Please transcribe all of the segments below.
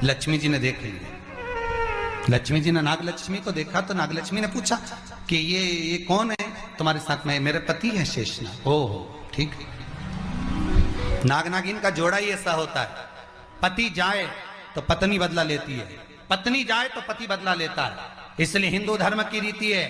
लक्ष्मी जी ने देख लिया। लक्ष्मी जी ने नागलक्ष्मी को देखा तो नागलक्ष्मी ने पूछा कि ये कौन है तुम्हारे साथ में? मेरे पति है शेषनाग। ओह ठीक है। नाग नागिन का जोड़ा ही ऐसा होता है, पति जाए तो पत्नी बदला लेती है, पत्नी जाए तो पति बदला लेता है। इसलिए हिंदू धर्म की रीति है,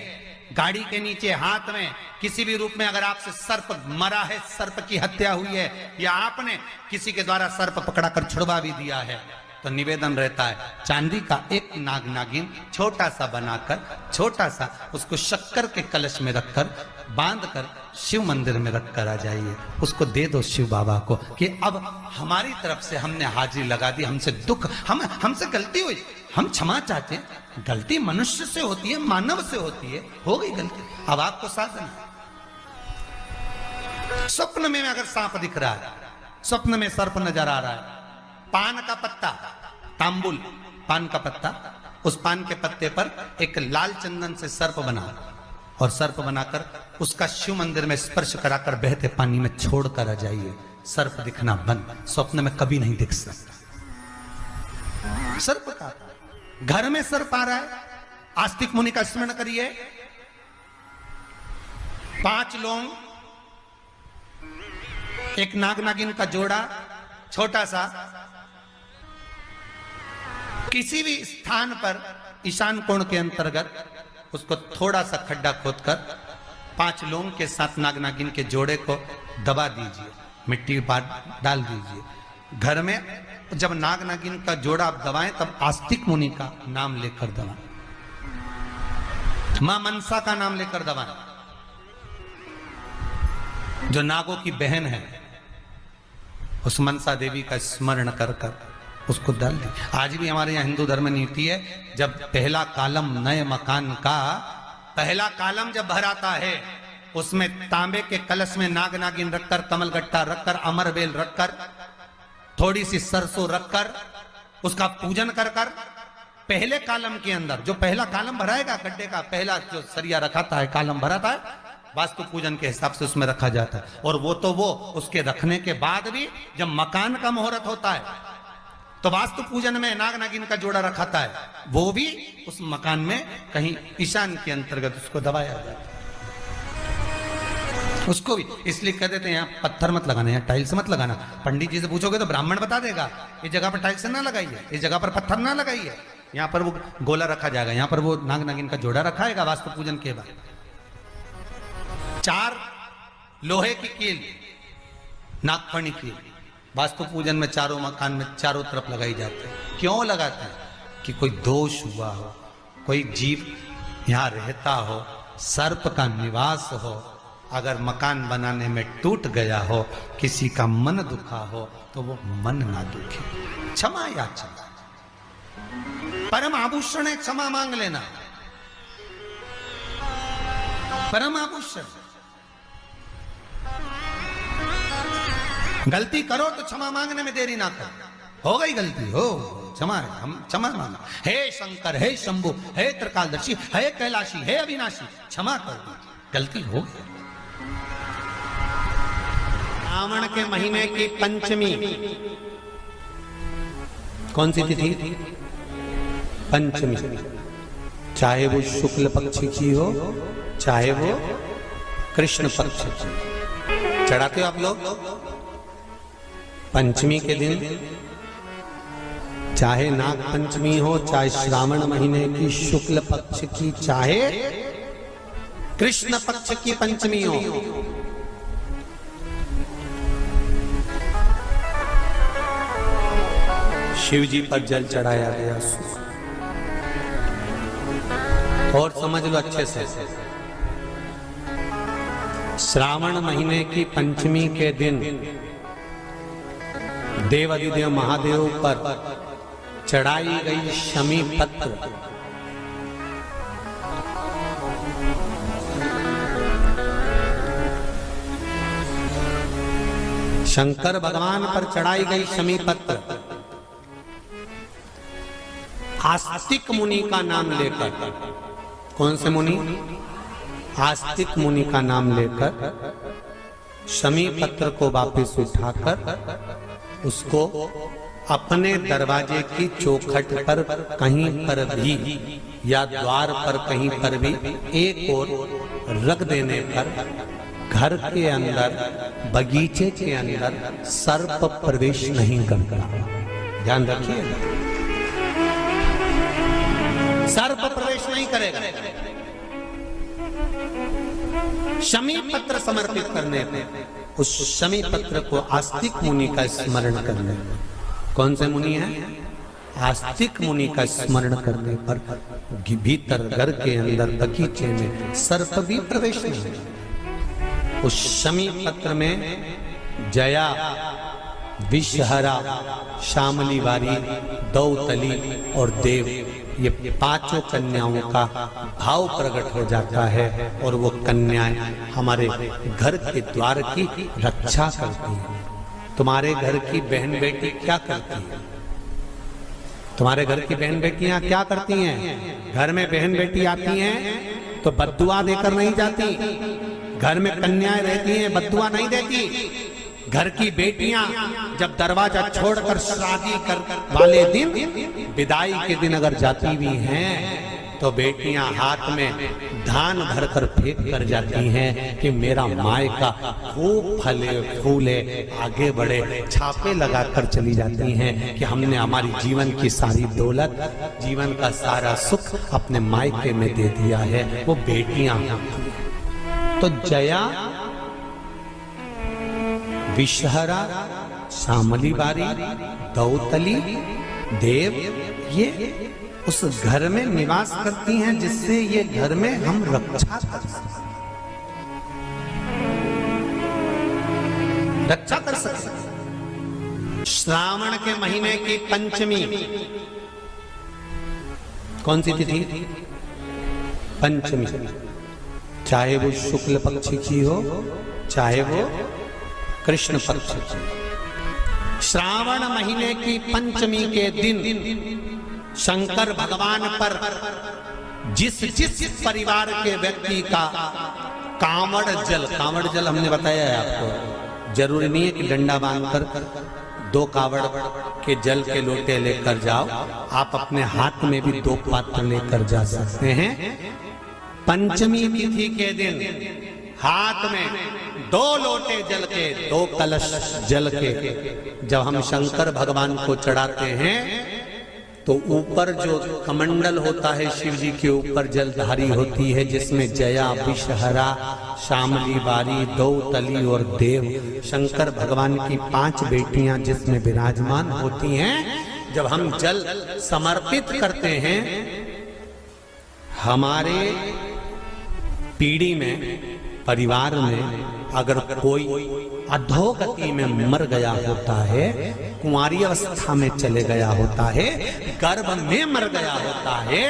गाड़ी के नीचे हाथ में किसी भी रूप में अगर आपसे सर्प मरा है, सर्प की हत्या हुई है, या आपने किसी के द्वारा सर्प पकड़ाकर छुड़वा भी दिया है, तो निवेदन रहता है चांदी का एक नाग नागिन छोटा सा बनाकर, छोटा सा उसको शक्कर के कलश में रखकर बांधकर शिव मंदिर में रखकर आ जाइए, उसको दे दो शिव बाबा को कि अब हमारी तरफ से हमने हाजिरी लगा दी, हमसे दुख, हमसे गलती हुई, हम क्षमा चाहते हैं। गलती मनुष्य से होती है, मानव से होती है, हो गई गलती, अब आपको साधन। स्वप्न में अगर सांप दिख रहा है, स्वप्न में सर्प नजर आ रहा है, पान का पत्ता, तांबुल पान का पत्ता, उस पान के पत्ते पर एक लाल चंदन से सर्प बना और सर्प बनाकर उसका शिव मंदिर में स्पर्श कराकर बहते पानी में छोड़कर आ जाइए, सर्प दिखना बंद, स्वप्न में कभी नहीं दिख सकता। सर्प का घर में सर्प आ रहा है, आस्तिक मुनि का स्मरण करिए, 5 लौंग, एक नाग नागिन का जोड़ा छोटा सा, किसी भी स्थान पर ईशान कोण के अंतर्गत उसको थोड़ा सा खड्डा खोदकर 5 लौंग के साथ नाग नागिन के जोड़े को दबा दीजिए, मिट्टी डाल दीजिए। घर में जब नाग नागिन का जोड़ा आप दबाएं तब आस्तिक मुनि का नाम लेकर दबाएं, मां मनसा का नाम लेकर दबाएं, जो नागों की बहन है, उस मनसा देवी का स्मरण कर कर उसको डाल दी। आज भी हमारे यहाँ हिंदू धर्म नीति है, जब पहला कॉलम नए मकान का पहला कॉलम जब भराता है, उसमें तांबे के कलश में नाग नागिन रखकर, कमलगट्टा रखकर, अमरबेल रखकर, थोड़ी सी सरसों रखकर उसका पूजन कर कर पहले कॉलम के अंदर, जो पहला कॉलम भराएगा गड्ढे का, पहला जो सरिया रखाता है, कॉलम भराता है, वास्तु पूजन के हिसाब से उसमें रखा जाता है। और वो तो वो उसके रखने के बाद भी जब मकान का मुहूर्त होता है तो वास्तु पूजन में नाग नागिन का जोड़ा रखाता है, वो भी उस मकान में कहीं ईशान के अंतर्गत उसको दबाया जाता है, उसको भी। इसलिए कह देते हैं यहाँ पत्थर मत लगाना, यहाँ टाइल्स मत लगाना। पंडित जी से पूछोगे तो ब्राह्मण बता देगा इस जगह पर टाइल्स ना लगाइए, इस जगह पर पत्थर ना लगाइए, यहाँ पर वो गोला रखा जाएगा, यहाँ पर वो नाग नागिन का जोड़ा रखाएगा वास्तु पूजन के बाद। 4 लोहे की कील, नागफणी कील, वास्तु पूजन में चारों मकान में चारों तरफ लगाई जाती है। क्यों लगाते हैं? कि कोई दोष हुआ हो, कोई जीव यहाँ रहता हो, सर्प का निवास हो, अगर मकान बनाने में टूट गया हो, किसी का मन दुखा हो, तो वो मन ना दुखे, क्षमा याचना, परम आभूषण है, क्षमा मांग लेना, परम आभूषण। गलती करो तो क्षमा मांगने में देरी ना करो, हो गई गलती, हो क्षमा, हम क्षमा मांगो। हे शंकर, हे शंभु, हे त्रिकालदर्शी, हे कैलाशी, हे अविनाशी, क्षमा कर दो, गलती हो गई। श्रावण के महीने की पंचमी कौन सी तिथि? पंचमी, चाहे वो शुक्ल पक्ष की हो, चाहे वो कृष्ण पक्ष की। चढ़ाते हो आप लोग पंचमी के दिन, चाहे नाग पंचमी हो, चाहे श्रावण महीने की शुक्ल पक्ष की, चाहे कृष्ण पक्ष की पंचमी हो, शिव जी पर जल चढ़ाया गया। और समझ लो अच्छे से, श्रावण महीने की पंचमी के दिन देवाधिदेव महादेव पर चढ़ाई गई शमी पत्र, शंकर भगवान पर चढ़ाई गई शमी पत्र, आस्तिक मुनि का नाम लेकर, कौन से मुनि? आस्तिक मुनि का नाम लेकर शमी पत्र को वापस उठाकर उसको अपने दरवाजे की चौखट पर कहीं पर भी या द्वार पर कहीं पर भी एक ओर रख देने पर घर के अंदर, बगीचे के अंदर सर्प प्रवेश नहीं करता। ध्यान रखिए, सर्प प्रवेश नहीं करेगा। शमी पत्र समर्पित करने पर उस शमी पत्र को आस्तिक मुनि का स्मरण करने, कौन से मुनि है? आस्तिक मुनि का स्मरण करने पर भीतर घर के अंदर बगीचे में सर्प भी प्रवेश नहीं। उस शमी पत्र में जया, विषहरा, शामली वारी, दौतली और देव, ये पांचों कन्याओं का भाव प्रकट हो जाता है और वो कन्याएं हमारे घर के द्वार की रक्षा करती हैं। तुम्हारे घर की बहन बेटी क्या करती है? तुम्हारे घर की बहन बेटियां क्या करती हैं? घर में बहन बेटी आती हैं तो बद्दुआ देकर नहीं जाती। घर में कन्याएं रहती हैं, बद्दुआ नहीं देती। घर की बेटियां जब दरवाजा छोड़कर शादी कर वाले दिन, विदाई के दिन अगर जाती भी हैं तो बेटियां हाथ में धान भरकर फेंक कर जाती हैं कि मेरा मायका खूब फले फूले आगे बढ़े। छापे लगाकर चली जाती हैं कि हमने हमारी जीवन की सारी दौलत, जीवन का सारा सुख अपने मायके में दे दिया है। वो बेटियां तो जया, विषहरा, शामली बारी, दौतली, देव, ये उस घर में निवास करती हैं जिससे ये घर में हम रक्षा कर सकते, रक्षा कर सकते। श्रावण के महीने की पंचमी कौन सी तिथि? पंचमी। चाहे वो शुक्ल पक्ष की हो, चाहे वो कृष्ण पक्ष की। श्रावण महीने की पंचमी के दिन शंकर भगवान पर जिस जिस परिवार के व्यक्ति का कांवड़ जल हमने बताया है आपको, जरूरी नहीं है कि डंडा बांधकर 2 कावड़ के जल के लोटे लेकर जाओ, आप अपने हाथ में भी 2 पात्र लेकर जा सकते हैं। पंचमी तिथि के दिन हाथ में 2 लोटे जल के, 2 कलश जल के जब हम शंकर भगवान को चढ़ाते हैं तो ऊपर जो कमंडल होता है शिव जी के ऊपर जलधारी होती है, जिसमें जया, विषहरा, शामली बारी, दौतली और देव, शंकर भगवान की 5 बेटियां जिसमें विराजमान होती हैं। जब हम जल समर्पित करते हैं, हमारे पीढ़ी में, परिवार में अगर कोई अधोगति में मर गया होता है, कुंवारी अवस्था में चले गया होता है, गर्भ में मर गया होता है,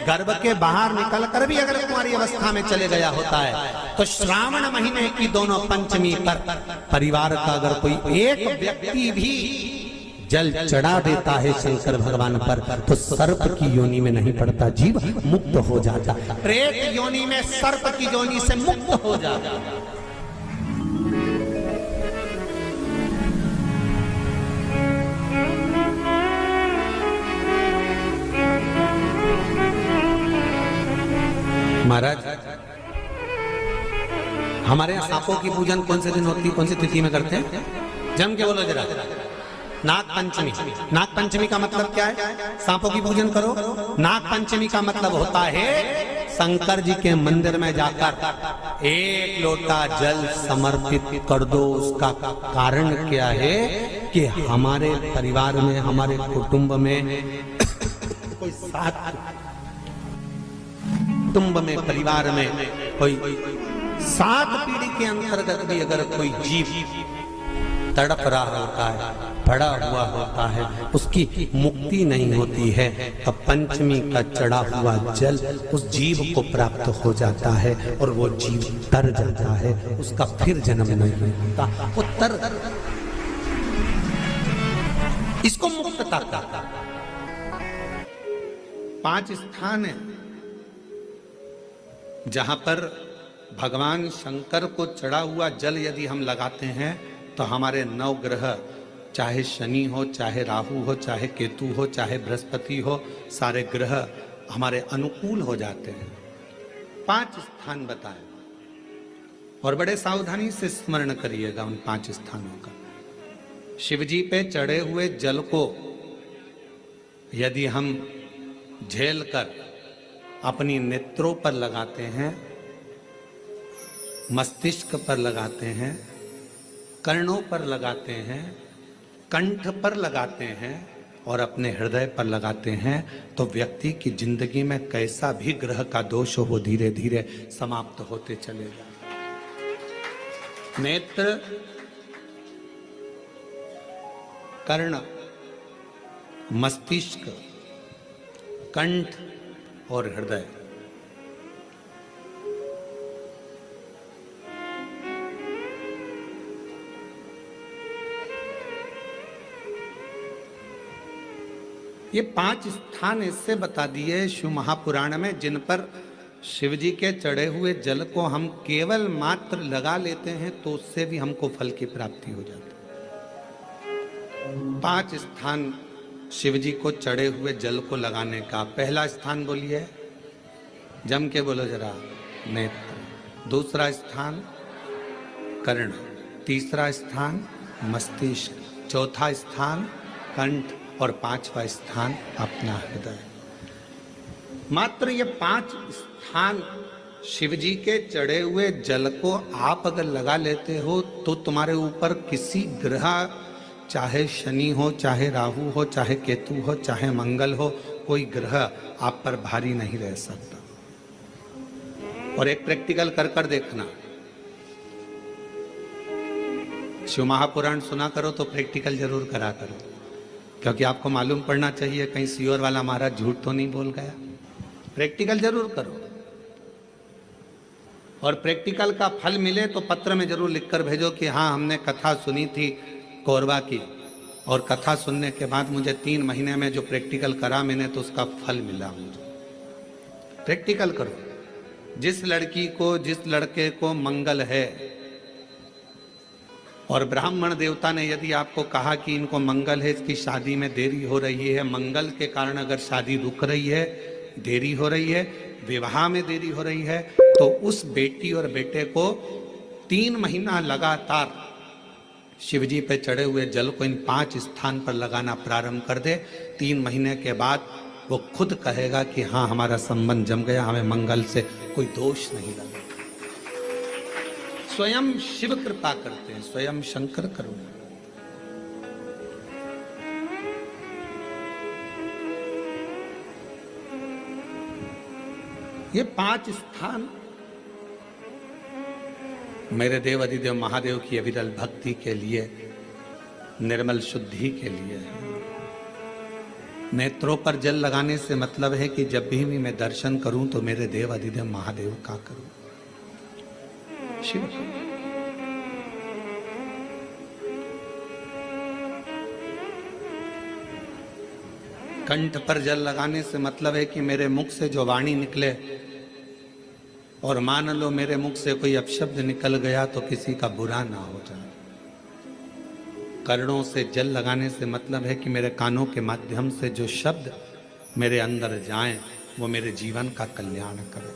गर्भ के बाहर निकलकर भी अगर कुंवारी अवस्था में चले गया होता है, तो श्रावण महीने की दोनों पंचमी पर परिवार का अगर कोई एक व्यक्ति भी जल चढ़ा देता है शंकर भगवान पर, तो सर्प की योनि में नहीं पड़ता, जीव मुक्त हो जाता, प्रेत योनि में सर्प की योनि से मुक्त हो जाता। महाराज, हमारे यहाँ सांपों की पूजन कौन से दिन होती है, कौन सी तिथि में करते हैं? जम के बोलो जरा। नाग पंचमी। नाग पंचमी का मतलब क्या है? सांपों की पूजन करो। नाग पंचमी का मतलब होता है शंकर जी के मंदिर में जाकर 1 लोटा जल समर्पित कर दो। उसका कारण क्या है कि हमारे परिवार में, हमारे कुटुंब में कोई 7 कुटुंब में, परिवार में कोई 7 पीढ़ी के अंतर्गत भी अगर कोई जीव तड़प रहा होता है, पड़ा हुआ होता है, उसकी मुक्ति नहीं होती है, तब पंचमी का चढ़ा हुआ जल उस जीव को प्राप्त हो जाता है और वो जीव तर जाता है, उसका फिर जन्म नहीं होता, वो तर। इसको मुक्तता कहता। 5 स्थान है जहां पर भगवान शंकर को चढ़ा हुआ जल यदि हम लगाते हैं तो हमारे 9 ग्रह चाहे शनि हो, चाहे राहु हो, चाहे केतु हो, चाहे बृहस्पति हो, सारे ग्रह हमारे अनुकूल हो जाते हैं। 5 स्थान बताए और बड़े सावधानी से स्मरण करिएगा उन 5 स्थानों का। शिव जी पे चढ़े हुए जल को यदि हम झेल कर अपनी नेत्रों पर लगाते हैं, मस्तिष्क पर लगाते हैं, कर्णों पर लगाते हैं, कंठ पर लगाते हैं और अपने हृदय पर लगाते हैं, तो व्यक्ति की जिंदगी में कैसा भी ग्रह का दोष हो वो धीरे धीरे समाप्त होते चले जाते। नेत्र, कर्ण, मस्तिष्क, कंठ और हृदय, ये 5 स्थान इससे बता दिए शिव महापुराण में जिन पर शिव जी के चढ़े हुए जल को हम केवल मात्र लगा लेते हैं तो उससे भी हमको फल की प्राप्ति हो जाती है। 5 स्थान शिव जी को चढ़े हुए जल को लगाने का। पहला स्थान बोलिए, जम के बोलो जरा, नेत्र। दूसरा स्थान कर्ण, तीसरा स्थान मस्तिष्क, चौथा स्थान कंठ और 5वां स्थान अपना हृदय। मात्र ये 5 स्थान शिव जी के चढ़े हुए जल को आप अगर लगा लेते हो तो तुम्हारे ऊपर किसी ग्रह, चाहे शनि हो, चाहे राहु हो, चाहे केतु हो, चाहे मंगल हो, कोई ग्रह आप पर भारी नहीं रह सकता। और एक प्रैक्टिकल कर कर देखना, शिव महापुराण सुना करो तो प्रैक्टिकल जरूर करा करो, क्योंकि आपको मालूम पड़ना चाहिए कहीं सियोर वाला महाराज झूठ तो नहीं बोल गया। प्रैक्टिकल जरूर करो और प्रैक्टिकल का फल मिले तो पत्र में जरूर लिखकर भेजो कि हाँ हमने कथा सुनी थी कोरबा की, और कथा सुनने के बाद मुझे 3 महीने में जो प्रैक्टिकल करा मैंने तो उसका फल मिला मुझे। प्रैक्टिकल करो। जिस लड़की को, जिस लड़के को मंगल है और ब्राह्मण देवता ने यदि आपको कहा कि इनको मंगल है, इसकी शादी में देरी हो रही है, मंगल के कारण अगर शादी रुक रही है, देरी हो रही है, विवाह में देरी हो रही है, तो उस बेटी और बेटे को 3 महीना लगातार शिवजी पे चढ़े हुए जल को इन 5 स्थान पर लगाना प्रारंभ कर दे। 3 महीने के बाद वो खुद कहेगा कि हाँ हमारा संबंध जम गया, हमें मंगल से कोई दोष नहीं लगा। स्वयं शिव कृपा करते हैं, स्वयं शंकर करुणा। ये 5 स्थान मेरे देव अधिदेव महादेव की अविरल भक्ति के लिए, निर्मल शुद्धि के लिए है। नेत्रों पर जल लगाने से मतलब है कि जब भी मैं दर्शन करूं तो मेरे देव अधिदेव महादेव का करूं, शिव को। कंठ पर जल लगाने से मतलब है कि मेरे मुख से जो वाणी निकले, और मान लो मेरे मुख से कोई अपशब्द निकल गया तो किसी का बुरा ना हो जाए। कर्णों से जल लगाने से मतलब है कि मेरे कानों के माध्यम से जो शब्द मेरे अंदर जाएं वो मेरे जीवन का कल्याण करें।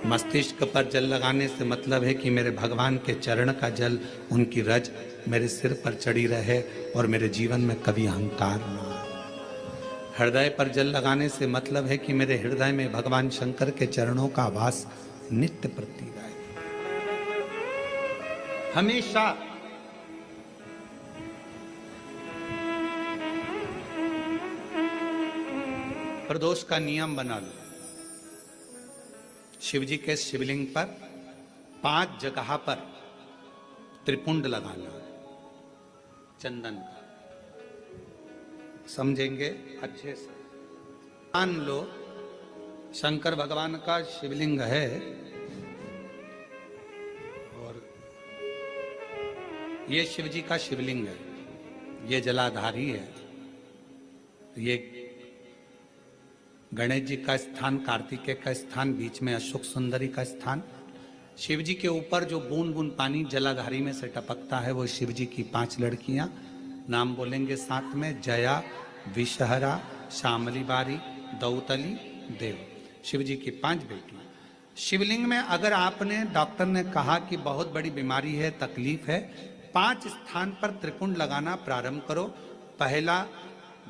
मस्तिष्क पर जल लगाने से मतलब है कि मेरे भगवान के चरण का जल, उनकी रज मेरे सिर पर चढ़ी रहे और मेरे जीवन में कभी अहंकार ना आए। हृदय पर जल लगाने से मतलब है कि मेरे हृदय में भगवान शंकर के चरणों का वास नित्य प्रति रहे, हमेशा। प्रदोष का नियम बना लो। शिव जी के शिवलिंग पर 5 जगह पर त्रिपुंड लगाना है चंदन का। समझेंगे अच्छे से? मान लो शंकर भगवान का शिवलिंग है और ये शिव जी का शिवलिंग है, ये जलाधारी है, ये गणेश जी का स्थान, कार्तिकेय का स्थान, बीच में अशोक सुंदरी का स्थान, शिव जी के ऊपर जो बूंद बूंद पानी जलाधारी में से टपकता है वो शिव जी की 5 लड़कियां। नाम बोलेंगे साथ में, जया, विषहरा, श्यामली बारी, दौतली, देव। शिव जी की 5 बेटियां। शिवलिंग में अगर आपने, डॉक्टर ने कहा कि बहुत बड़ी बीमारी है, तकलीफ है, 5 स्थान पर त्रिपुंड लगाना प्रारंभ करो। पहला,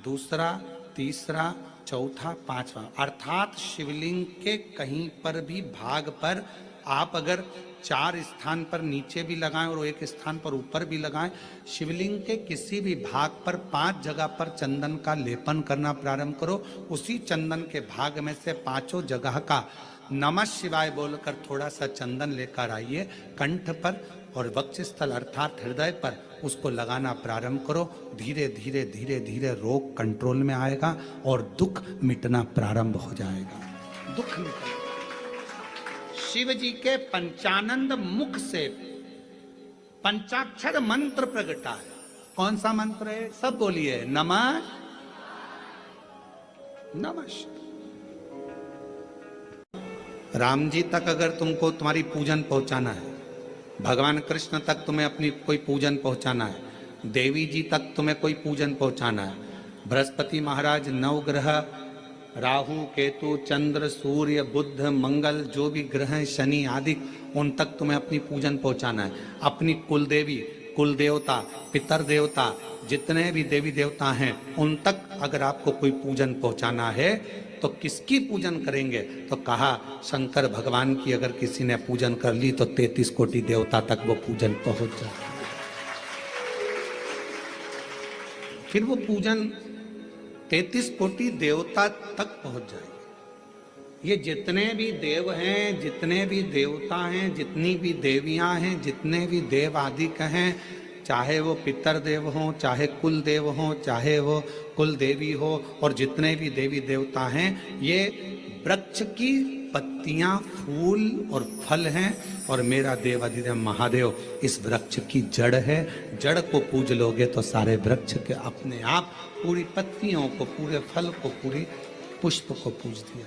दूसरा, तीसरा, चौथा, पांचवा, अर्थात शिवलिंग के कहीं पर भी भाग पर आप अगर 4 स्थान पर नीचे भी लगाएं और 1 स्थान पर ऊपर भी लगाएं, शिवलिंग के किसी भी भाग पर 5 जगह पर चंदन का लेपन करना प्रारंभ करो। उसी चंदन के भाग में से 5 जगह का नमः शिवाय बोलकर थोड़ा सा चंदन लेकर आइए, कंठ पर और वक्षस्थल अर्थात हृदय पर उसको लगाना प्रारंभ करो। धीरे धीरे धीरे धीरे रोग कंट्रोल में आएगा और दुख मिटना प्रारंभ हो जाएगा। दुख मिटेगा। शिव जी के पंचानंद मुख से पंचाक्षर मंत्र प्रगटा है। कौन सा मंत्र है? सब बोलिए, नमः नमः। राम जी तक अगर तुमको तुम्हारी पूजन पहुंचाना है, भगवान कृष्ण तक तुम्हें अपनी कोई पूजन पहुंचाना है, देवी जी तक तुम्हें कोई पूजन पहुंचाना है, बृहस्पति महाराज, नवग्रह, राहु, केतु, चंद्र, सूर्य, बुध, मंगल, जो भी ग्रह हैं, शनि आदि, उन तक तुम्हें अपनी पूजन पहुंचाना है। अपनी कुल देवी, कुल देवता, पितर देवता, जितने भी देवी देवता हैं, उन तक अगर आपको कोई पूजन पहुंचाना है तो किसकी पूजन करेंगे? तो कहा शंकर भगवान की अगर किसी ने पूजन कर ली तो 33 कोटि देवता तक वो पूजन पहुंच जाए। फिर वो पूजन 33 कोटि देवता तक पहुंच जाएगी। ये जितने भी देव हैं, जितने भी देवता हैं, जितनी भी देवियां हैं, जितने भी देव आदि हैं, चाहे वो पितर देव हों, चाहे कुल देव हों, चाहे वो कुल देवी हो, और जितने भी देवी देवता हैं, ये वृक्ष की पत्तियां, फूल और फल हैं। और मेरा देव अधिदेव महादेव इस वृक्ष की जड़ है। जड़ को पूज लोगे तो सारे वृक्ष के अपने आप पूरी पत्तियों को, पूरे फल को, पूरी पुष्प को पूज दिया।